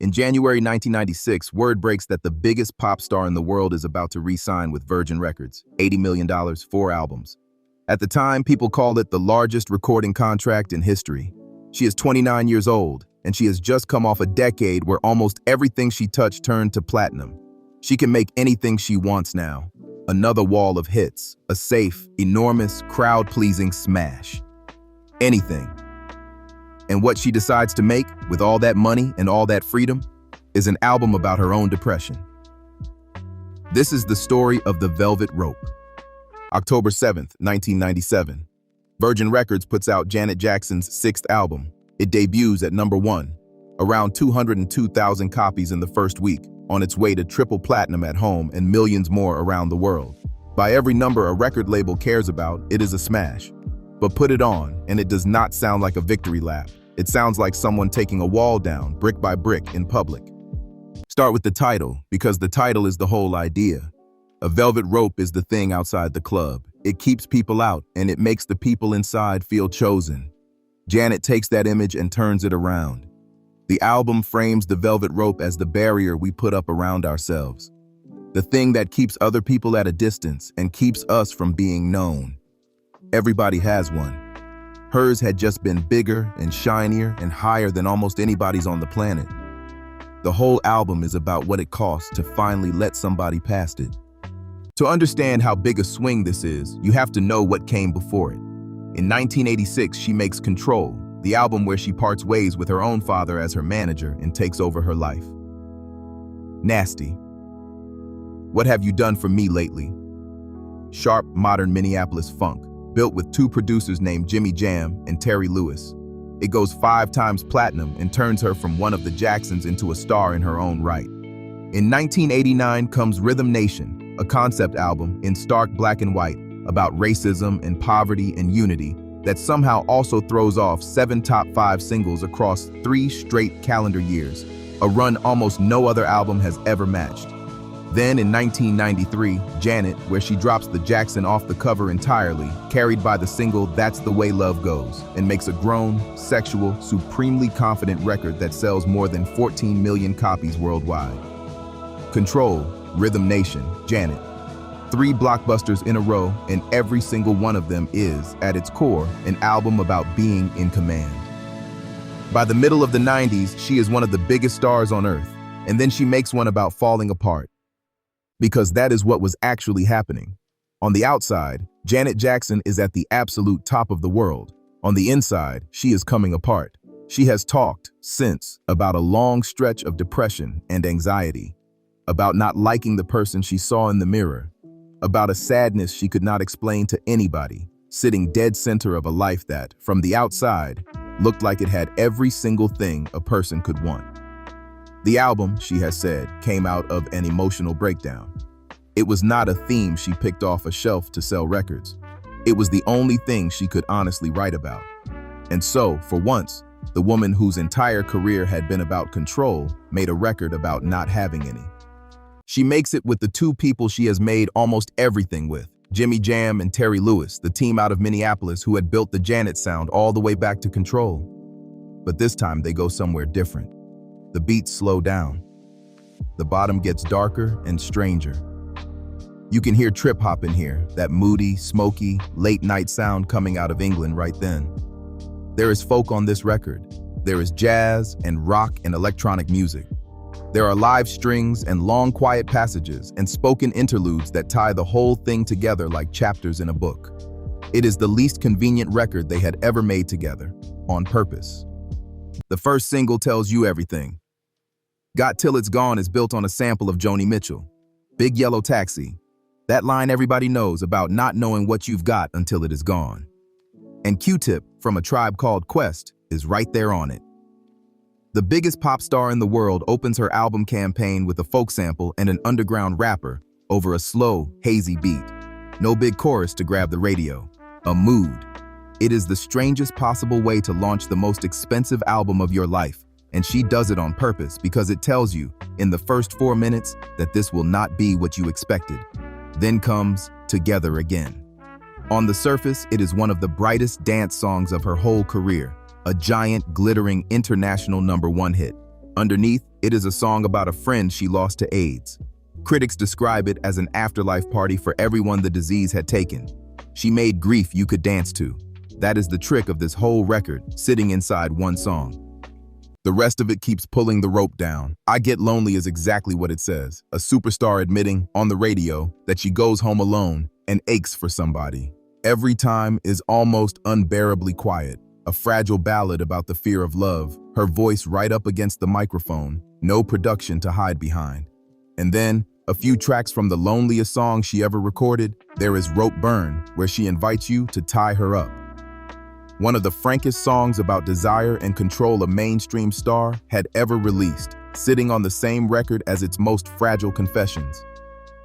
In January 1996, word breaks that the biggest pop star in the world is about to re-sign with Virgin Records, $80 million, 4 albums. At the time, people called it the largest recording contract in history. She is 29 years old, and she has just come off a decade where almost everything she touched turned to platinum. She can make anything she wants now. Another wall of hits, a safe, enormous, crowd-pleasing smash. Anything. And what she decides to make, with all that money and all that freedom, is an album about her own depression. This is the story of The Velvet Rope. October 7th, 1997. Virgin Records puts out Janet Jackson's 6th album. It debuts at number 1, around 202,000 copies in the first week, on its way to triple platinum at home and millions more around the world. By every number a record label cares about, it is a smash. But put it on, and it does not sound like a victory lap. It sounds like someone taking a wall down, brick by brick, in public. Start with the title, because the title is the whole idea. A velvet rope is the thing outside the club. It keeps people out, and it makes the people inside feel chosen. Janet takes that image and turns it around. The album frames the velvet rope as the barrier we put up around ourselves. The thing that keeps other people at a distance and keeps us from being known. Everybody has one. Hers had just been bigger and shinier and higher than almost anybody's on the planet. The whole album is about what it costs to finally let somebody past it. To understand how big a swing this is, you have to know what came before it. In 1986, she makes Control, the album where she parts ways with her own father as her manager and takes over her life. Nasty. What Have You Done For Me Lately? Sharp, modern Minneapolis funk, built with 2 producers named Jimmy Jam and Terry Lewis. It goes 5 times platinum and turns her from one of the Jacksons into a star in her own right. In 1989 comes Rhythm Nation, a concept album in stark black and white about racism and poverty and unity that somehow also throws off 7 top 5 singles across 3 straight calendar years, a run almost no other album has ever matched. Then in 1993, Janet, where she drops the Jackson off the cover entirely, carried by the single That's the Way Love Goes, and makes a grown, sexual, supremely confident record that sells more than 14 million copies worldwide. Control, Rhythm Nation, Janet. 3 blockbusters in a row, and every single one of them is, at its core, an album about being in command. By the middle of the 90s, she is one of the biggest stars on earth, and then she makes one about falling apart. Because that is what was actually happening. On the outside, Janet Jackson is at the absolute top of the world. On the inside, she is coming apart. She has talked, since, about a long stretch of depression and anxiety, about not liking the person she saw in the mirror, about a sadness she could not explain to anybody, sitting dead center of a life that, from the outside, looked like it had every single thing a person could want. The album, she has said, came out of an emotional breakdown. It was not a theme she picked off a shelf to sell records. It was the only thing she could honestly write about. And so, for once, the woman whose entire career had been about control made a record about not having any. She makes it with the 2 people she has made almost everything with, Jimmy Jam and Terry Lewis, the team out of Minneapolis who had built the Janet sound all the way back to Control. But this time they go somewhere different. The beats slow down. The bottom gets darker and stranger. You can hear trip hop in here, that moody, smoky, late-night sound coming out of England right then. There is folk on this record. There is jazz and rock and electronic music. There are live strings and long, quiet passages and spoken interludes that tie the whole thing together like chapters in a book. It is the least convenient record they had ever made together, on purpose. The first single tells you everything. Got Till It's Gone is built on a sample of Joni Mitchell. Big Yellow Taxi. That line everybody knows about not knowing what you've got until it is gone. And Q-Tip from A Tribe Called Quest is right there on it. The biggest pop star in the world opens her album campaign with a folk sample and an underground rapper over a slow, hazy beat. No big chorus to grab the radio. A mood. It is the strangest possible way to launch the most expensive album of your life. And she does it on purpose because it tells you, in the first 4 minutes, that this will not be what you expected. Then comes Together Again. On the surface, it is one of the brightest dance songs of her whole career, a giant, glittering, international #1 hit. Underneath, It is a song about a friend she lost to AIDS. Critics describe it as an afterlife party for everyone the disease had taken. She made grief you could dance to. That is the trick of this whole record, sitting inside one song. The rest of it keeps pulling the rope down. I Get Lonely is exactly what it says. A superstar admitting, on the radio, that she goes home alone and aches for somebody. Every Time is almost unbearably quiet. A fragile ballad about the fear of love, her voice right up against the microphone, no production to hide behind. And then, a few tracks from the loneliest song she ever recorded, there is Rope Burn, where she invites you to tie her up. One of the frankest songs about desire and control a mainstream star had ever released, sitting on the same record as its most fragile confessions.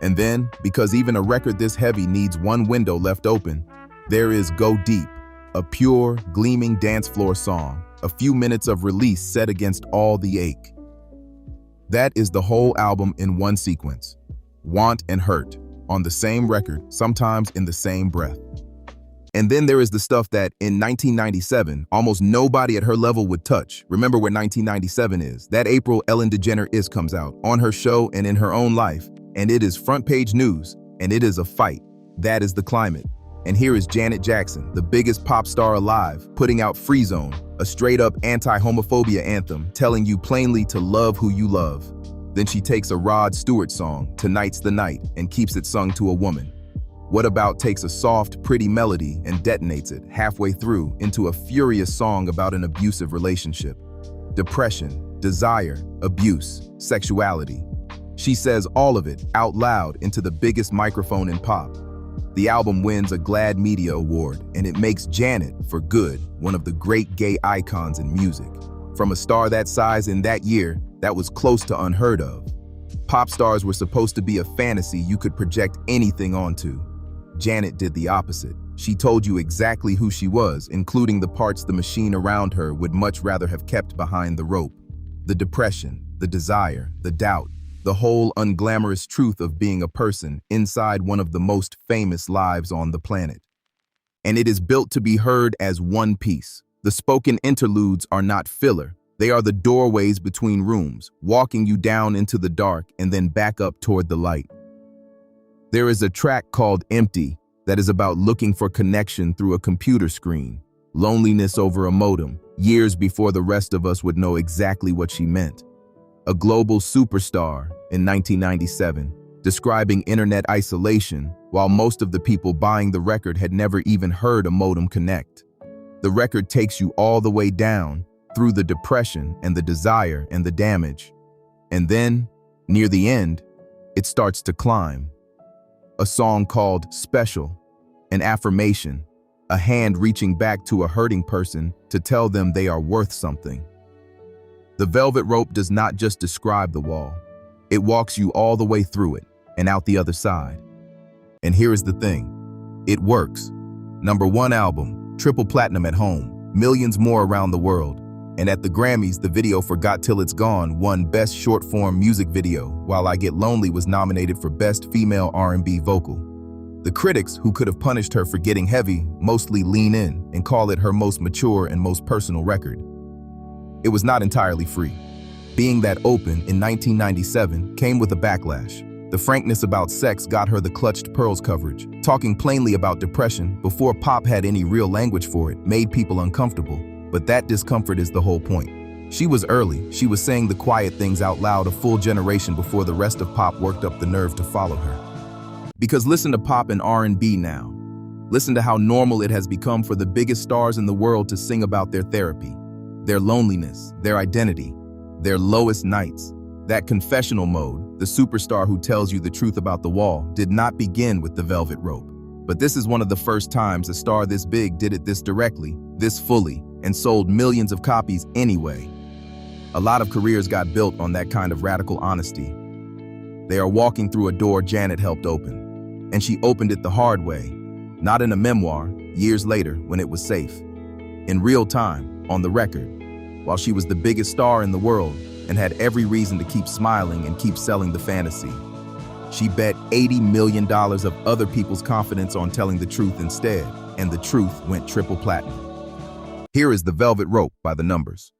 And then, because even a record this heavy needs one window left open, there is Go Deep, a pure, gleaming dance floor song, a few minutes of release set against all the ache. That is the whole album in one sequence. Want and Hurt, on the same record, sometimes in the same breath. And then there is the stuff that, in 1997, almost nobody at her level would touch. Remember what 1997 is. That April, Ellen DeGeneres comes out, on her show and in her own life, and it is front page news, and it is a fight. That is The Climate. And here is Janet Jackson, the biggest pop star alive, putting out Xone, a straight-up anti-homophobia anthem, telling you plainly to love who you love. Then she takes a Rod Stewart song, Tonight's the Night, and keeps it sung to a woman. What About takes a soft, pretty melody and detonates it halfway through into a furious song about an abusive relationship. Depression, desire, abuse, sexuality. She says all of it out loud into the biggest microphone in pop. The album wins a GLAAD Media Award, and it makes Janet, for good, one of the great gay icons in music. From a star that size in that year, that was close to unheard of. Pop stars were supposed to be a fantasy you could project anything onto. Janet did the opposite. She told you exactly who she was, including the parts the machine around her would much rather have kept behind the rope. The depression, the desire, the doubt, the whole unglamorous truth of being a person inside one of the most famous lives on the planet. And it is built to be heard as one piece. The spoken interludes are not filler. They are the doorways between rooms, walking you down into the dark and then back up toward the light. There is a track called Empty that is about looking for connection through a computer screen, loneliness over a modem, years before the rest of us would know exactly what she meant. A global superstar in 1997, describing internet isolation while most of the people buying the record had never even heard a modem connect. The record takes you all the way down through the depression and the desire and the damage. And then, near the end, it starts to climb. A song called Special, an affirmation, a hand reaching back to a hurting person to tell them they are worth something. The velvet rope does not just describe the wall. It walks you all the way through it and out the other side. And here is the thing. It works. #1 album, triple platinum at home, millions more around the world. And at the Grammys, the video for Got Till It's Gone won Best Short-Form Music Video, while I Get Lonely was nominated for Best Female R&B Vocal. The critics, who could have punished her for getting heavy, mostly lean in and call it her most mature and most personal record. It was not entirely free. Being that open in 1997 came with a backlash. The frankness about sex got her the Clutched Pearls coverage. Talking plainly about depression before pop had any real language for it made people uncomfortable. But that discomfort is the whole point. She was early. She was saying the quiet things out loud a full generation before the rest of pop worked up the nerve to follow her. Because listen to pop and R&B now. Listen to how normal it has become for the biggest stars in the world to sing about their therapy, their loneliness, their identity, their lowest nights. That confessional mode, the superstar who tells you the truth about the wall, did not begin with the velvet rope. But this is one of the first times a star this big did it this directly, this fully, and sold millions of copies anyway. A lot of careers got built on that kind of radical honesty. They are walking through a door Janet helped open, and she opened it the hard way, not in a memoir, years later when it was safe. In real time, on the record, while she was the biggest star in the world and had every reason to keep smiling and keep selling the fantasy. She bet $80 million of other people's confidence on telling the truth instead, and the truth went triple platinum. Here is The Velvet Rope by The Numbers.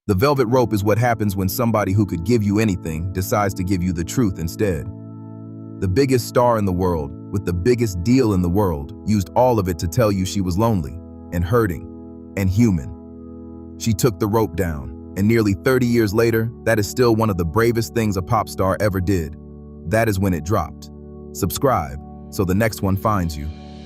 The velvet rope is what happens when somebody who could give you anything decides to give you the truth instead. The biggest star in the world, with the biggest deal in the world, used all of it to tell you she was lonely and hurting and human. She took the rope down, and nearly 30 years later, that is still one of the bravest things a pop star ever did. That is when it dropped. Subscribe so the next one finds you.